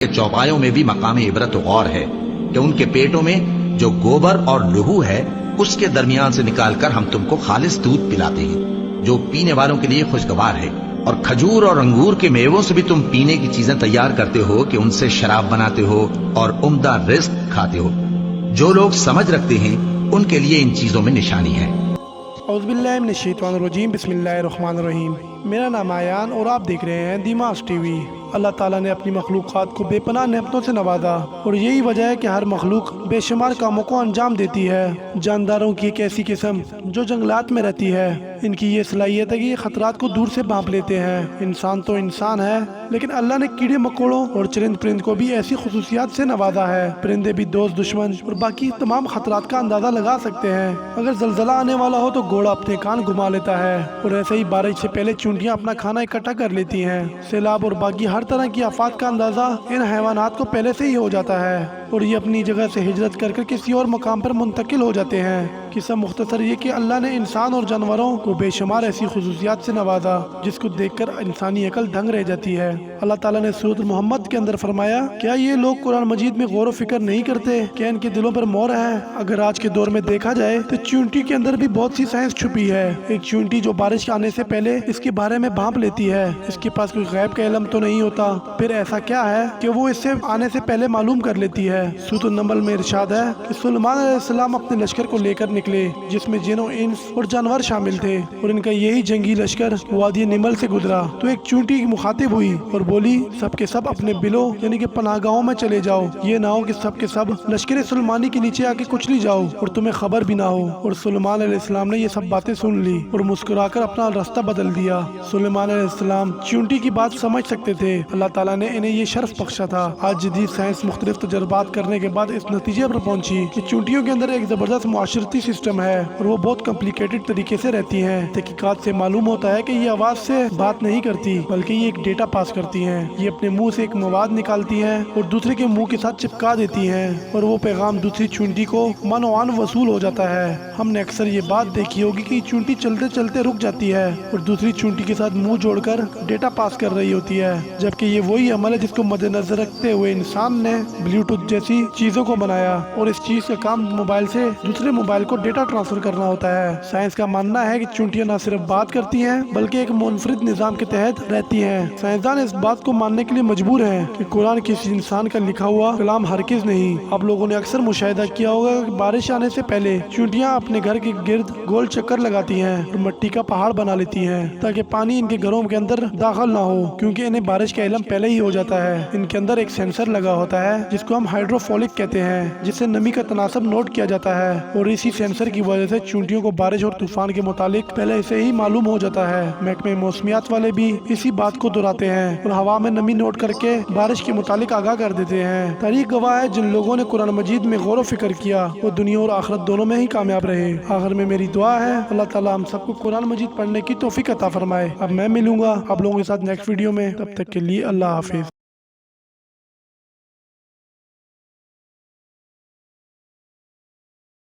के चौपायों में भी मकाम इबरत गौर है कि उनके पेटों में जो गोबर और लहू है उसके दरमियान से निकालकर हम तुमको खालिस दूध पिलाते हैं जो पीने वालों के लिए खुशगवार है, और खजूर और अंगूर के मेवों से भी तुम पीने की चीजें तैयार करते हो कि उनसे शराब बनाते हो और उम्दा रिज्क खाते हो। जो लोग समझ रखते हैं उनके लिए इन चीजों में निशानी है। औज़ुबिल्लाहि मिनश्शैतानिर्रजीम, बिस्मिल्लाहिर्रहमानिर्रहीम। मेरा नाम आयान और आप देख रहे हैं दिमाग टीवी। अल्लाह ताला ने अपनी मखलूक़ात को बेपनाह नेमतों से नवाजा और यही वजह है कि हर मखलूक बेशुमार कामों को अंजाम देती है। जानदारों की एक ऐसी किस्म जो जंगलात में रहती है, इनकी ये सलाहियत है कि ये खतरात को दूर से भांप लेते हैं। इंसान तो इंसान है, लेकिन अल्लाह ने कीड़े मकोड़ों और चरिंद परिंद को भी ऐसी खुसूसियात से नवाजा है। परिंदे भी दोस्त, दुश्मन और बाकी तमाम खतरात का अंदाजा लगा सकते हैं। अगर जलजला आने वाला हो तो घोड़ा अपने कान घुमा लेता है, और ऐसे ही बारिश से पहले चूंटियां अपना खाना इकट्ठा कर लेती हैं। सैलाब और बाकी हर तरह की आफात का अंदाजा इन हैवानात को पहले से ही हो जाता है, और ये अपनी जगह से हिजरत करके किसी और मकाम पर मुंतकिल हो जाते हैं। किस्सा मुख्तसर ये कि अल्लाह ने इंसान और जानवरों को बेशुमार ऐसी खुसूसियात से नवाजा जिसको देखकर इंसानी अकल दंग रह जाती है। अल्लाह ताला ने सूरत मोहम्मद के अंदर फरमाया, क्या ये लोग कुरान मजीद में गौर व फिक्र नहीं करते? क्या इनके दिलों पर मोहर है? अगर आज के दौर में देखा जाए तो चूंटी के अंदर भी बहुत सी साइंस छुपी है। एक चूंटी जो बारिश आने से पहले इसके बारे में भांप लेती है, इसके पास कोई गैब का इल्म तो नहीं होता, फिर ऐसा क्या है कि वो इससे आने से पहले मालूम कर लेती है। सूरत नमल में इरशाद है कि सुलेमान अलैहिस्सलाम अपने लश्कर को लेकर निकले जिसमें जिन्नों, इंस और जानवर शामिल थे, और इनका यही जंगी लश्कर वादी निमल से गुजरा तो एक चूंटी मुखातिब हुई और बोली, सब के सब अपने बिलों यानी कि पनाहगाहों में चले जाओ, ये ना हो कि सब के सब लश्कर सुलेमानी के नीचे आके कुचली जाओ और तुम्हें खबर भी ना हो। और सुलेमान अलैहिस्सलाम ने ये सब बातें सुन ली और मुस्कुराकर अपना रास्ता बदल दिया। सुलेमान अलैहिस्सलाम चूंटी की बात समझ सकते थे, अल्लाह ताला ने इन्हें ये शर्फ बख्शा था। आज जदीद साइंस मुख्तलिफ तजर्बात करने के बाद इस नतीजे पर पहुंची कि चूंटियों के अंदर एक जबरदस्त मुआशरती सिस्टम है और वो बहुत कॉम्प्लिकेटेड तरीके से रहती हैं। तहकीकात से मालूम होता है कि ये आवाज से बात नहीं करती, बल्कि ये एक डेटा पास करती हैं। ये अपने मुंह से एक मवाद निकालती हैं और दूसरे के मुंह के साथ चिपका देती हैं, और वो पैगाम दूसरी चूंटी को मनोआन वसूल हो जाता है। हमने अक्सर ये बात देखी होगी कि चूंटी चलते चलते रुक जाती है और दूसरी चूंटी के साथ मुंह जोड़कर डेटा पास कर रही होती है, जबकि ये वही अमल है जिसको मद्देनजर रखते हुए इंसान ने ब्लूटूथ जैसी चीजों को बनाया, और इस चीज का काम मोबाइल से दूसरे मोबाइल को डेटा ट्रांसफर करना होता है। साइंस का मानना है कि चूंटियां न सिर्फ बात करती हैं बल्कि एक मुनफरिद निजाम के तहत रहती हैं। साइंसदान इस बात को मानने के लिए मजबूर हैं कि कुरान किसी इंसान का लिखा हुआ कलाम हरगिज नहीं। आप लोगों ने अक्सर मुशाहिदा किया होगा कि बारिश आने से पहले चूंटियां अपने घर के गिर्द गोल चक्कर लगाती हैं और मिट्टी का पहाड़ बना लेती हैं ताकि पानी इनके घरों के अंदर दाखिल ना हो, क्योंकि इन्हें बारिश का इल्म पहले ही हो जाता है। इनके अंदर एक सेंसर लगा होता है जिसको हम हाइड्रोफोलिक कहते हैं, जिससे नमी का तनासब नोट किया जाता है, और इसी सेंसर की वजह से चूंटियों को बारिश और तूफान के मुतालिक पहले से ही मालूम हो जाता है। महकमे मौसमियात वाले भी इसी बात को दोहराते हैं और हवा में नमी नोट करके बारिश के मुतालिक आगाह कर देते हैं। तारीख गवाह है, जिन लोगों ने कुरान मजीद में गौर व फिक्र किया वो दुनिया और आखिरत दोनों में ही कामयाब रहे। आखिर में मेरी दुआ है अल्लाह ताला हम सबको कुरान मजीद पढ़ने की तौफीक अता फरमाए। अब मैं मिलूंगा आप लोगों के साथ नेक्स्ट वीडियो में, तब तक के लिए अल्लाह हाफिज।